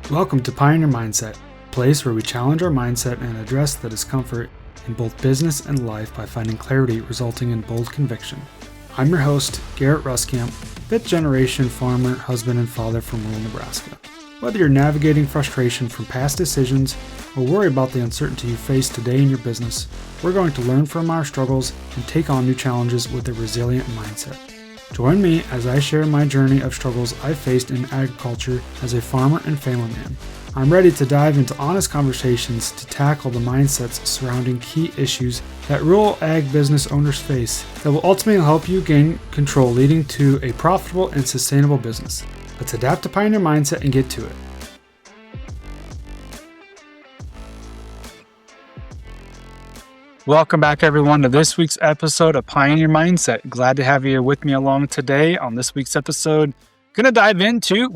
Welcome to Pioneer Mindset, a place where we challenge our mindset and address the discomfort in both business and life by finding clarity resulting in bold conviction. I'm your host, Garrett Ruskamp, fifth generation farmer, husband, and father from rural Nebraska. Whether you're navigating frustration from past decisions or worry about the uncertainty you face today in your business, we're going to learn from our struggles and take on new challenges with a resilient mindset. Join me as I share my journey of struggles I faced in agriculture as a farmer and family man. I'm ready to dive into honest conversations to tackle the mindsets surrounding key issues that rural ag business owners face that will ultimately help you gain control, leading to a profitable and sustainable business. Let's adapt to Pioneer Mindset and get to it. Welcome back, everyone, to this week's episode of Pioneer Mindset. Glad to have you with me along today on this week's episode. Going to dive into,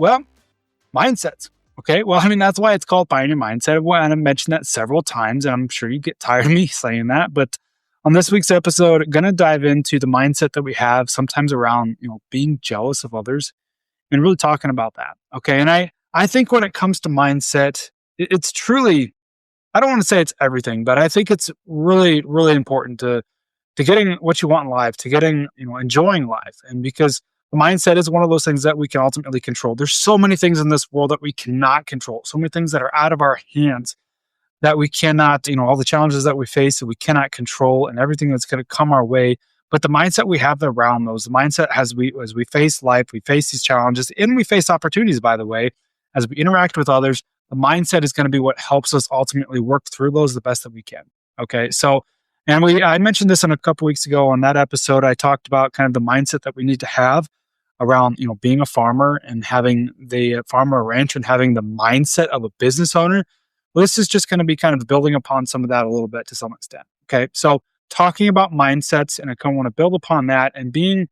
mindsets. Okay, that's why it's called Pioneer Mindset. I've mentioned that several times, and I'm sure you get tired of me saying that. But on this week's episode, going to dive into the mindset that we have sometimes around, being jealous of others and really talking about that. Okay, and I think when it comes to mindset, it's truly, I don't want to say it's everything, but I think it's really, really important to getting what you want in life, to getting, enjoying life. And because the mindset is one of those things that we can ultimately control. There's so many things in this world that we cannot control, so many things that are out of our hands that we cannot, all the challenges that we face that we cannot control and everything that's going to come our way. But the mindset we have around those, the mindset as we face life, we face these challenges and we face opportunities, by the way, as we interact with others. The mindset is going to be what helps us ultimately work through those the best that we can. Okay. So, and I mentioned this in a couple weeks ago on that episode. I talked about kind of the mindset that we need to have around, being a farmer and having the farmer or rancher and having the mindset of a business owner. Well, this is just going to be kind of building upon some of that a little bit to some extent. Okay. So talking about mindsets, and I kind of want to build upon that and being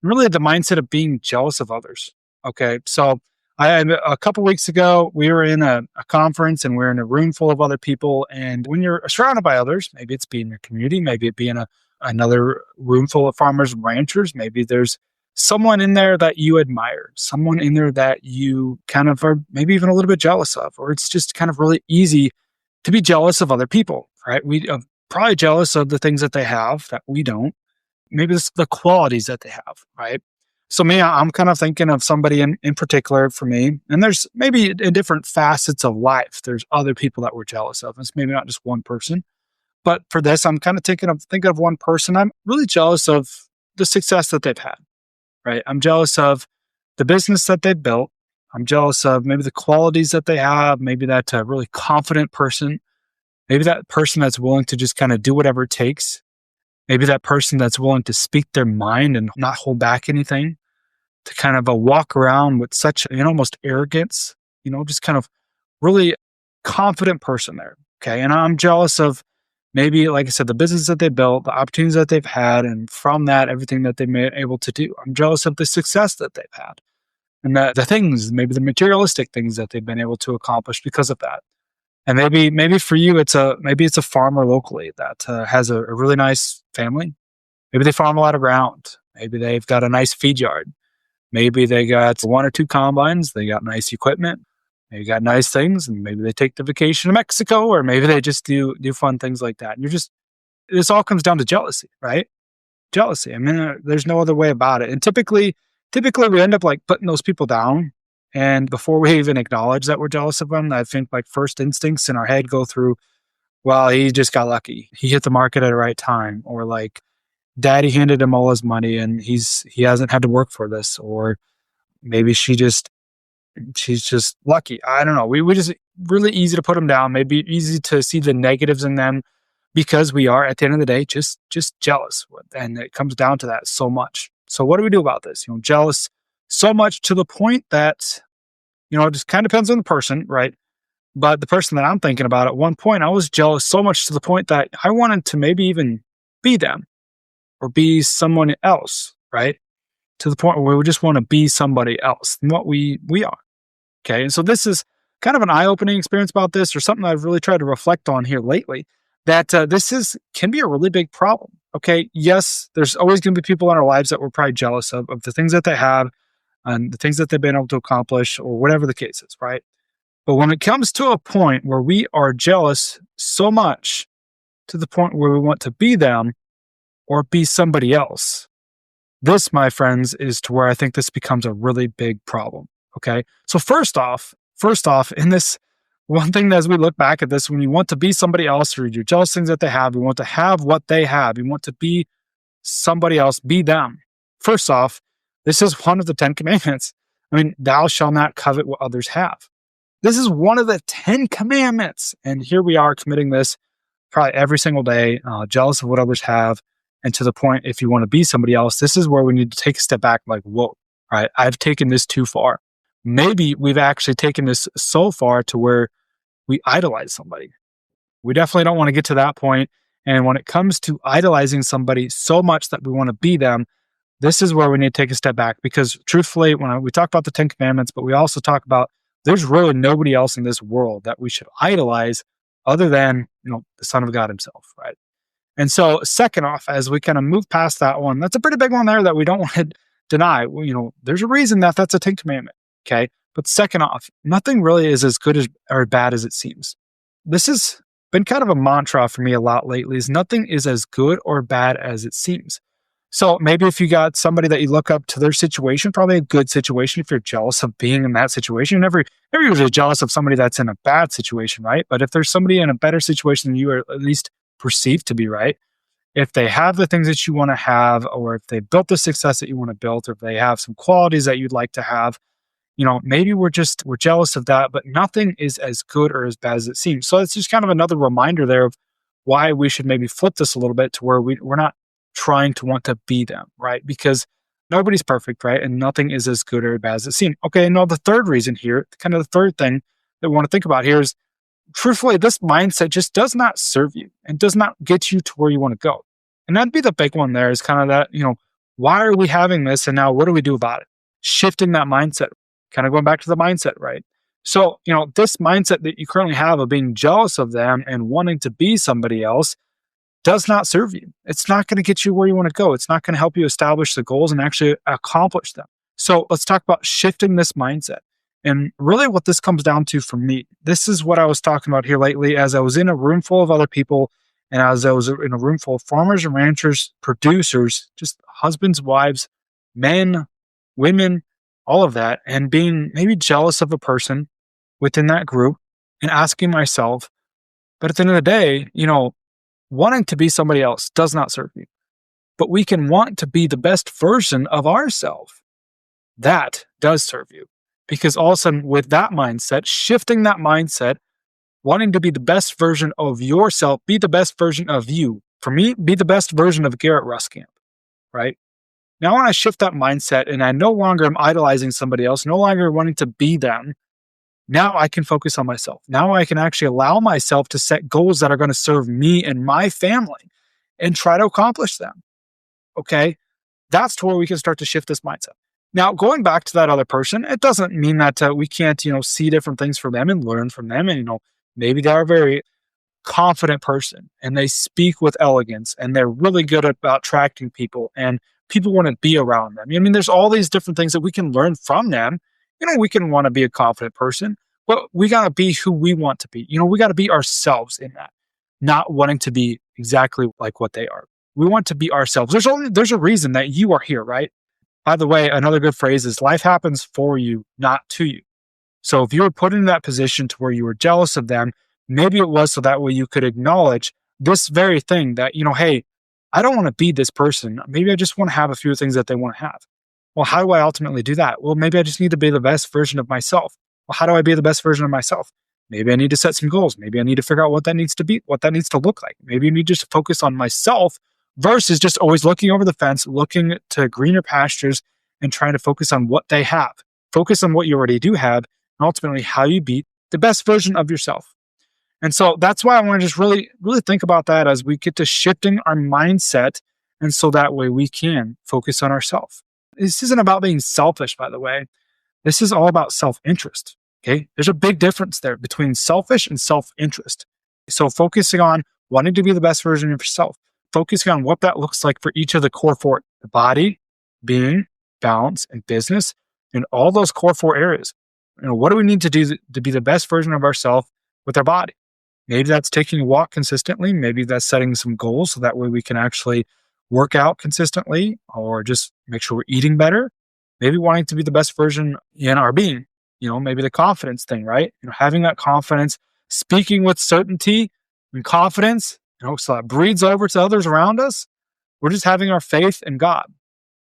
really the mindset of being jealous of others. Okay. So a couple weeks ago, we were in a conference and we're in a room full of other people. And when you're surrounded by others, maybe it's being your community, maybe it being another room full of farmers and ranchers, maybe there's someone in there that you admire, someone in there that you kind of are maybe even a little bit jealous of, or it's just kind of really easy to be jealous of other people, right? We are probably jealous of the things that they have that we don't. Maybe it's the qualities that they have, right? So me, I'm kind of thinking of somebody in particular for me, and there's maybe in different facets of life, there's other people that we're jealous of. It's maybe not just one person, but for this, I'm kind of thinking of one person. I'm really jealous of the success that they've had, right? I'm jealous of the business that they've built. I'm jealous of maybe the qualities that they have, maybe that really confident person, maybe that person that's willing to just kind of do whatever it takes. Maybe that person that's willing to speak their mind and not hold back anything, to kind of walk around with such almost arrogance, just kind of really confident person there. Okay. And I'm jealous of maybe, like I said, the business that they built, the opportunities that they've had, and from that, everything that they've been able to do. I'm jealous of the success that they've had and the things, maybe the materialistic things that they've been able to accomplish because of that. And maybe for you, it's a farmer locally that has a really nice family. Maybe they farm a lot of ground. Maybe they've got a nice feed yard. Maybe they got one or two combines. They got nice equipment. They got nice things, and maybe they take the vacation to Mexico, or maybe they just do fun things like that. And this all comes down to jealousy, right? Jealousy. I mean, there's no other way about it. And typically we end up like putting those people down. And before we even acknowledge that we're jealous of them, I think like first instincts in our head go through, well, he just got lucky. He hit the market at the right time, or like daddy handed him all his money and he hasn't had to work for this, or maybe she's just lucky. I don't know. We just really easy to put them down. Maybe easy to see the negatives in them because we are at the end of the day just jealous, and it comes down to that so much. So what do we do about this? Jealous so much to the point that, it just kind of depends on the person, right? But the person that I'm thinking about, at one point, I was jealous so much to the point that I wanted to maybe even be them or be someone else, right? To the point where we just want to be somebody else than what we are. Okay. And so this is kind of an eye-opening experience about this, or something I've really tried to reflect on here lately, that can be a really big problem. Okay. Yes, there's always going to be people in our lives that we're probably jealous of the things that they have and the things that they've been able to accomplish, or whatever the case is, right? But when it comes to a point where we are jealous so much to the point where we want to be them or be somebody else, this, my friends, is to where I think this becomes a really big problem. Okay. So first off, in this one thing as we look back at this, when you want to be somebody else or you're jealous things that they have, you want to have what they have, you want to be somebody else, be them. First off, this is one of the 10 commandments. I mean, thou shalt not covet what others have. This is one of the 10 commandments. And here we are committing this probably every single day, jealous of what others have. And to the point, if you want to be somebody else, this is where we need to take a step back, like, whoa, right? I've taken this too far. Maybe we've actually taken this so far to where we idolize somebody. We definitely don't want to get to that point. And when it comes to idolizing somebody so much that we want to be them, this is where we need to take a step back. Because truthfully, when we talk about the 10 commandments, but we also talk about there's really nobody else in this world that we should idolize other than, the Son of God himself, right? And so second off, as we kind of move past that one, that's a pretty big one there that we don't want to deny. There's a reason that that's a 10 commandment, okay? But second off, nothing really is as good as or bad as it seems. This has been kind of a mantra for me a lot lately, is nothing is as good or bad as it seems. So maybe if you got somebody that you look up to their situation, probably a good situation if you're jealous of being in that situation. You're never usually jealous of somebody that's in a bad situation, right? But if there's somebody in a better situation than you, or at least perceived to be, right? If they have the things that you want to have, or if they built the success that you want to build, or if they have some qualities that you'd like to have, maybe we're jealous of that, but nothing is as good or as bad as it seems. So it's just kind of another reminder there of why we should maybe flip this a little bit to where we're not trying to want to be them, right? Because nobody's perfect, right? And nothing is as good or bad as it seems. Okay, now the third reason here, kind of the third thing that we want to think about here is, truthfully, this mindset just does not serve you and does not get you to where you want to go. And that'd be the big one there, is kind of that, why are we having this? And now what do we do about it? Shifting that mindset, kind of going back to the mindset, right? So, this mindset that you currently have of being jealous of them and wanting to be somebody else does not serve you. It's not going to get you where you want to go. It's not going to help you establish the goals and actually accomplish them. So let's talk about shifting this mindset. And really what this comes down to for me, this is what I was talking about here lately as I was in a room full of other people, and as I was in a room full of farmers and ranchers, producers, just husbands, wives, men, women, all of that, and being maybe jealous of a person within that group and asking myself, but at the end of the day, wanting to be somebody else does not serve you. But we can want to be the best version of ourselves. That does serve you. Because all of a sudden, with that mindset, shifting that mindset, wanting to be the best version of yourself, be the best version of you. For me, be the best version of Garrett Ruskamp, right? Now, when I shift that mindset and I no longer am idolizing somebody else, no longer wanting to be them, now I can focus on myself. Now I can actually allow myself to set goals that are going to serve me and my family and try to accomplish them. Okay? That's to where we can start to shift this mindset. Now, going back to that other person, it doesn't mean that we can't, see different things from them and learn from them. And, maybe they're a very confident person and they speak with elegance and they're really good about attracting people and people want to be around them. I mean, there's all these different things that we can learn from them. We can want to be a confident person, but we got to be who we want to be. We got to be ourselves in that, not wanting to be exactly like what they are. We want to be ourselves. There's a reason that you are here, right? By the way, another good phrase is life happens for you, not to you. So if you were put in that position to where you were jealous of them, maybe it was so that way you could acknowledge this very thing that, hey, I don't want to be this person. Maybe I just want to have a few things that they want to have. Well, how do I ultimately do that? Well, maybe I just need to be the best version of myself. Well, how do I be the best version of myself? Maybe I need to set some goals. Maybe I need to figure out what that needs to be, what that needs to look like. Maybe I need just to focus on myself versus just always looking over the fence, looking to greener pastures and trying to focus on what they have. Focus on what you already do have and ultimately how you be the best version of yourself. And so that's why I want to just really, really think about that as we get to shifting our mindset. And so that way we can focus on ourselves. This isn't about being selfish, by the way. This is all about self-interest. Okay. There's a big difference there between selfish and self-interest. So focusing on wanting to be the best version of yourself, focusing on what that looks like for each of the core four, the body, being, balance, and business, and all those core four areas. What do we need to do to be the best version of ourselves with our body? Maybe that's taking a walk consistently. Maybe that's setting some goals so that way we can actually work out consistently or just make sure we're eating better. Maybe wanting to be the best version in our being, maybe the confidence thing, right? Having that confidence, speaking with certainty and confidence, so that breeds over to others around us. We're just having our faith in God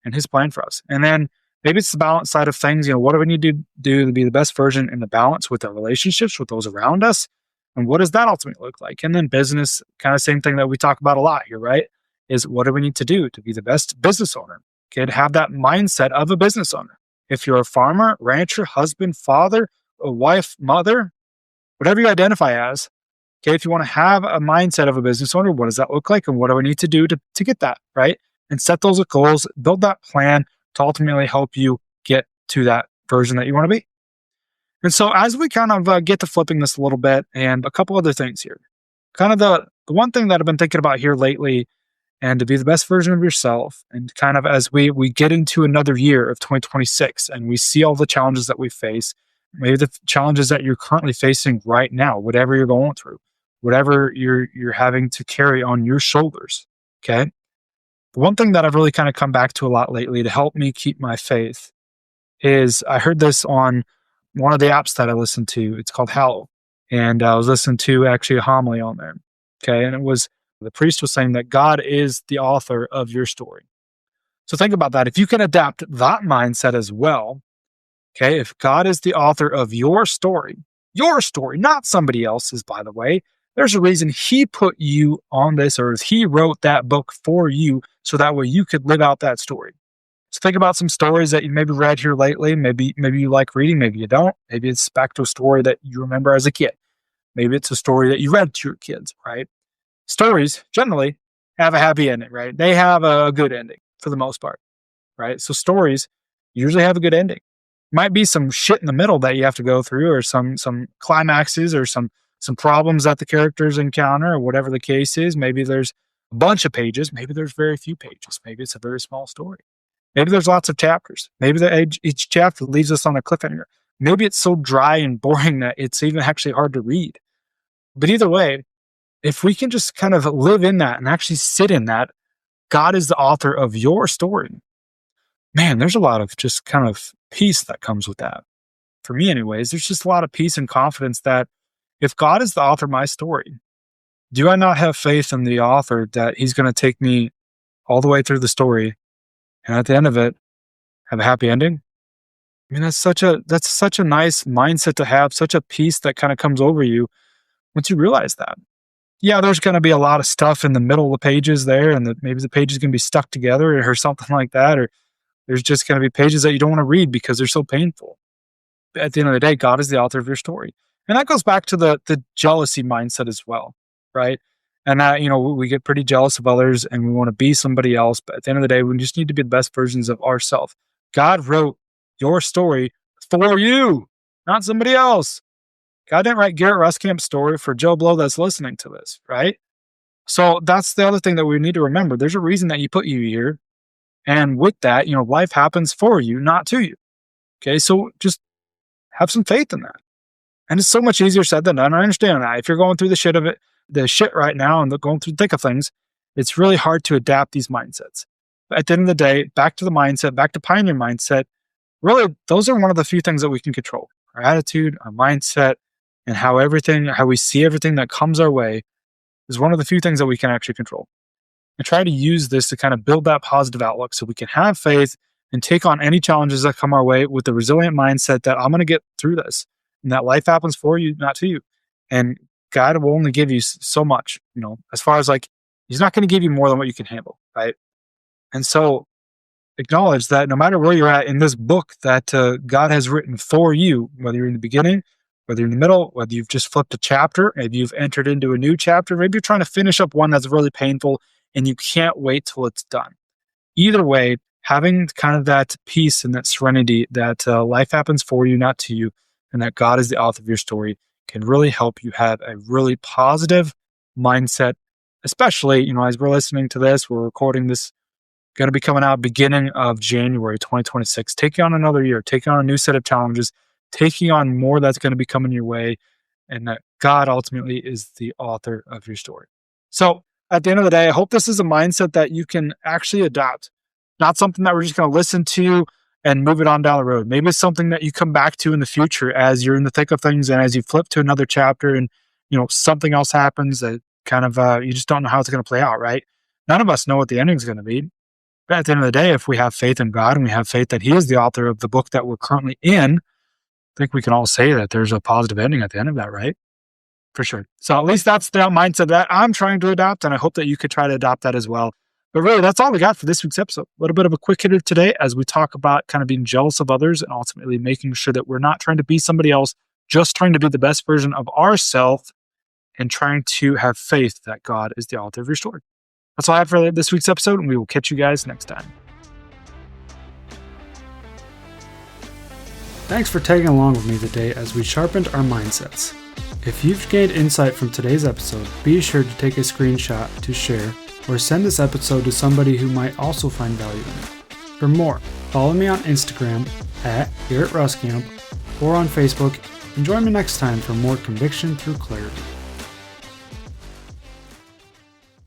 and his plan for us. And then maybe it's the balance side of things. What do we need to do to be the best version in the balance with our relationships with those around us? And what does that ultimately look like? And then business, kind of same thing that we talk about a lot here, right? Is what do we need to do to be the best business owner? Okay, to have that mindset of a business owner. If you're a farmer, rancher, husband, father, a wife, mother, whatever you identify as, okay, if you want to have a mindset of a business owner, what does that look like? And what do I need to do to get that, right? And set those goals, build that plan to ultimately help you get to that version that you want to be. And so as we kind of get to flipping this a little bit and a couple other things here, kind of the one thing that I've been thinking about here lately and to be the best version of yourself and kind of as we get into another year of 2026 and we see all the challenges that we face, maybe the challenges that you're currently facing right now, whatever you're going through, whatever you're having to carry on your shoulders, okay? The one thing that I've really kind of come back to a lot lately to help me keep my faith is I heard this on one of the apps that I listen to. It's called Hallow. And I was listening to actually a homily on there. Okay. And the priest was saying that God is the author of your story. So think about that. If you can adapt that mindset as well, okay, if God is the author of your story, not somebody else's, by the way, there's a reason he put you on this earth. He wrote that book for you so that way you could live out that story. So think about some stories that you maybe read here lately. Maybe you like reading, maybe you don't. Maybe it's back to a story that you remember as a kid. Maybe it's a story that you read to your kids, right? Stories generally have a happy ending, right? They have a good ending for the most part, right? So stories usually have a good ending. Might be some shit in the middle that you have to go through, or some climaxes, or some problems that the characters encounter, or whatever the case is. Maybe there's a bunch of pages. Maybe there's very few pages. Maybe it's a very small story. Maybe there's lots of chapters. Maybe each chapter leaves us on a cliffhanger. Maybe it's so dry and boring that it's even actually hard to read. But either way, if we can just kind of live in that and actually sit in that, God is the author of your story. Man, there's a lot of just kind of peace that comes with that. For me anyways, there's just a lot of peace and confidence that if God is the author of my story, do I not have faith in the author that he's going to take me all the way through the story and at the end of it, have a happy ending? I mean, that's such a nice mindset to have, such a peace that kind of comes over you once you realize that. Yeah, there's going to be a lot of stuff in the middle of the pages there, and maybe the pages going to be stuck together or something like that, or there's just going to be pages that you don't want to read because they're so painful. But at the end of the day, God is the author of your story. And that goes back to the jealousy mindset as well, right? And that, we get pretty jealous of others and we want to be somebody else. But at the end of the day, we just need to be the best versions of ourselves. God wrote your story for you, not somebody else. God didn't write Garrett Ruskamp's story for Joe Blow that's listening to this, right? So that's the other thing that we need to remember. There's a reason that he put you here. And with that, life happens for you, not to you. Okay, so just have some faith in that. And it's so much easier said than done. I understand that. If you're going through the shit right now and going through the thick of things, it's really hard to adapt these mindsets. But at the end of the day, back to the mindset, back to pioneer mindset, really, those are one of the few things that we can control. Our attitude, our mindset, and how we see everything that comes our way is one of the few things that we can actually control. And try to use this to kind of build that positive outlook so we can have faith and take on any challenges that come our way with the resilient mindset that I'm going to get through this and that life happens for you, not to you. And God will only give you so much, as far as he's not going to give you more than what you can handle, right? And so acknowledge that no matter where you're at in this book that God has written for you, whether you're in the beginning, whether you're in the middle, whether you've just flipped a chapter, maybe you've entered into a new chapter, maybe you're trying to finish up one that's really painful and you can't wait till it's done. Either way, having kind of that peace and that serenity that life happens for you, not to you, and that God is the author of your story can really help you have a really positive mindset, especially, as we're listening to this, we're recording this, going to be coming out beginning of January 2026. Taking on another year, taking on a new set of challenges, taking on more that's going to be coming your way, and that God ultimately is the author of your story. So at the end of the day, I hope this is a mindset that you can actually adopt, not something that we're just going to listen to and move it on down the road. Maybe it's something that you come back to in the future as you're in the thick of things and as you flip to another chapter and, something else happens that kind of, you just don't know how it's going to play out, right? None of us know what the ending is going to be. But at the end of the day, if we have faith in God and we have faith that He is the author of the book that we're currently in, I think we can all say that there's a positive ending at the end of that, right? For sure. So at least that's the mindset that I'm trying to adopt, and I hope that you could try to adopt that as well. But really, that's all we got for this week's episode. A little bit of a quick hitter today as we talk about kind of being jealous of others and ultimately making sure that we're not trying to be somebody else, just trying to be the best version of ourselves and trying to have faith that God is the author of your story. That's all I have for this week's episode, and we will catch you guys next time. Thanks for tagging along with me today as we sharpened our mindsets. If you've gained insight from today's episode, be sure to take a screenshot to share or send this episode to somebody who might also find value in it. For more, follow me on Instagram @GarrettRuskamp or on Facebook, and join me next time for more conviction through clarity.